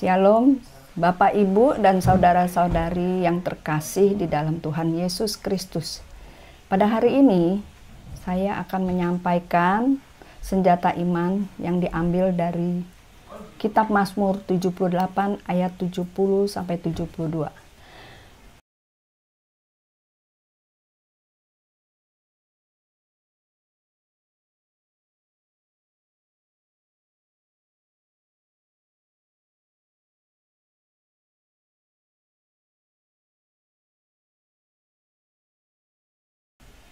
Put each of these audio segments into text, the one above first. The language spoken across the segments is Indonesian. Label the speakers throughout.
Speaker 1: Shalom, Bapak, Ibu, dan saudara-saudari yang terkasih di dalam Tuhan Yesus Kristus. Pada hari ini, saya akan menyampaikan senjata iman yang diambil dari Kitab Mazmur 78 ayat 70-72.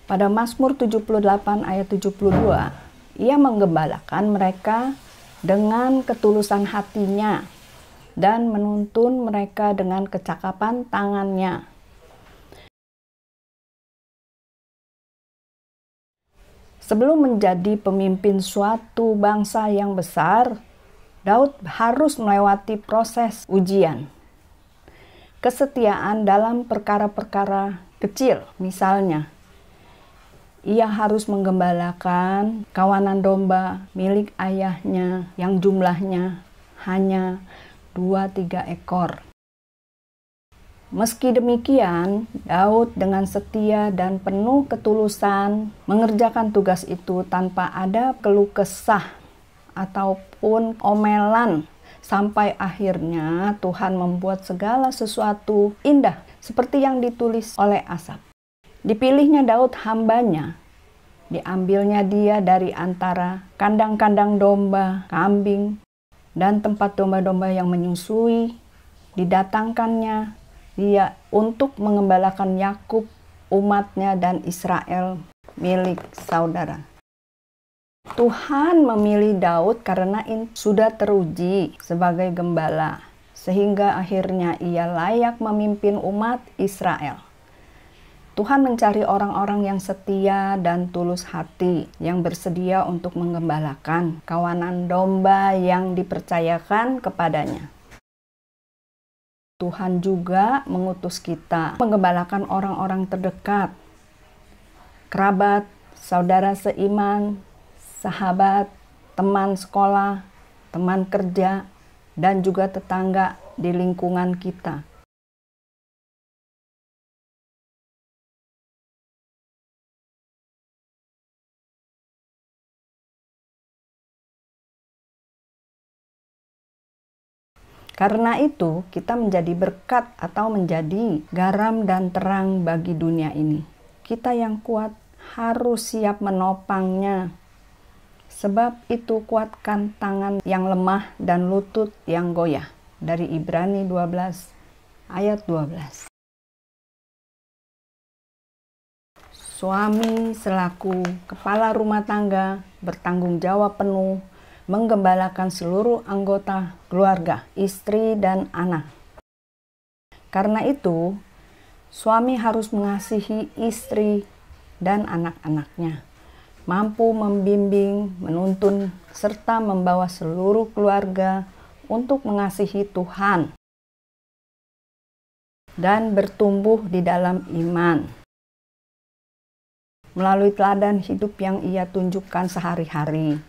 Speaker 1: Pada Mazmur 78 ayat 72, ia menggembalakan mereka dengan ketulusan hatinya dan menuntun mereka dengan kecakapan tangannya. Sebelum menjadi pemimpin suatu bangsa yang besar, Daud harus melewati proses ujian. Kesetiaan dalam perkara-perkara kecil, misalnya, ia harus menggembalakan kawanan domba milik ayahnya yang jumlahnya hanya 2-3 ekor. Meski demikian, Daud dengan setia dan penuh ketulusan mengerjakan tugas itu tanpa ada keluh kesah ataupun omelan, sampai akhirnya Tuhan membuat segala sesuatu indah seperti yang ditulis oleh Asaf. Dipilihnya Daud hambanya, diambilnya dia dari antara kandang-kandang domba, kambing, dan tempat domba-domba yang menyusui. Didatangkannya dia untuk mengembalakan Yakub, umatnya, dan Israel milik saudara. Tuhan memilih Daud karena sudah teruji sebagai gembala, sehingga akhirnya ia layak memimpin umat Israel. Tuhan mencari orang-orang yang setia dan tulus hati, yang bersedia untuk menggembalakan kawanan domba yang dipercayakan kepadanya. Tuhan juga mengutus kita menggembalakan orang-orang terdekat, kerabat, saudara seiman, sahabat, teman sekolah, teman kerja, dan juga tetangga di lingkungan kita. Karena itu, kita menjadi berkat atau menjadi garam dan terang bagi dunia ini. Kita yang kuat harus siap menopangnya. Sebab itu kuatkan tangan yang lemah dan lutut yang goyah. Dari Ibrani 12 ayat 12. Suami selaku kepala rumah tangga bertanggung jawab penuh menggembalakan seluruh anggota keluarga, istri, dan anak. Karena itu, suami harus mengasihi istri dan anak-anaknya, mampu membimbing, menuntun, serta membawa seluruh keluarga untuk mengasihi Tuhan dan bertumbuh di dalam iman melalui teladan hidup yang ia tunjukkan sehari-hari.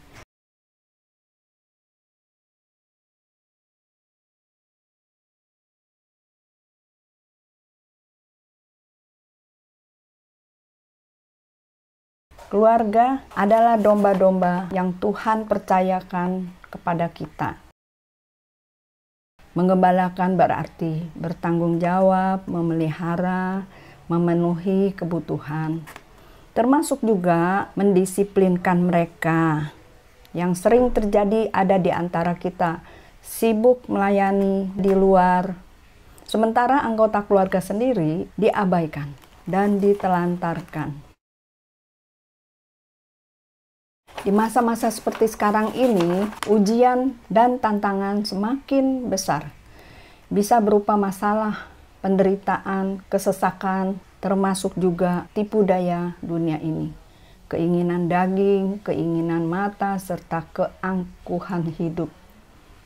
Speaker 1: Keluarga adalah domba-domba yang Tuhan percayakan kepada kita. Menggembalakan berarti bertanggung jawab, memelihara, memenuhi kebutuhan, termasuk juga mendisiplinkan mereka. Yang sering terjadi ada di antara kita, sibuk melayani di luar, sementara anggota keluarga sendiri diabaikan dan ditelantarkan. Di masa-masa seperti sekarang ini, ujian dan tantangan semakin besar. Bisa berupa masalah, penderitaan, kesesakan, termasuk juga tipu daya dunia ini. Keinginan daging, keinginan mata, serta keangkuhan hidup.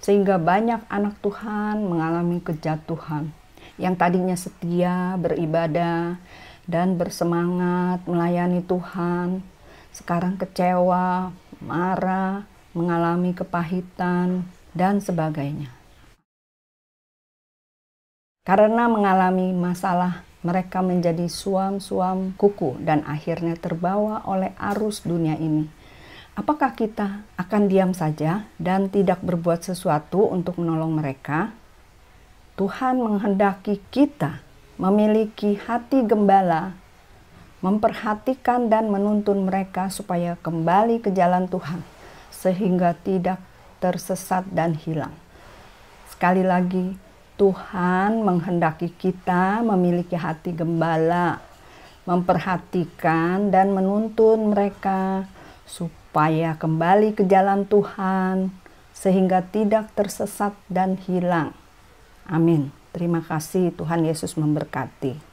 Speaker 1: Sehingga banyak anak Tuhan mengalami kejatuhan. Yang tadinya setia, beribadah, dan bersemangat melayani Tuhan, sekarang kecewa, marah, mengalami kepahitan, dan sebagainya. Karena mengalami masalah, mereka menjadi suam-suam kuku dan akhirnya terbawa oleh arus dunia ini. Apakah kita akan diam saja dan tidak berbuat sesuatu untuk menolong mereka? Tuhan menghendaki kita memiliki hati gembala, memperhatikan dan menuntun mereka supaya kembali ke jalan Tuhan, sehingga tidak tersesat dan hilang. Sekali lagi, Tuhan menghendaki kita memiliki hati gembala, memperhatikan dan menuntun mereka supaya kembali ke jalan Tuhan, sehingga tidak tersesat dan hilang. Amin. Terima kasih, Tuhan Yesus memberkati.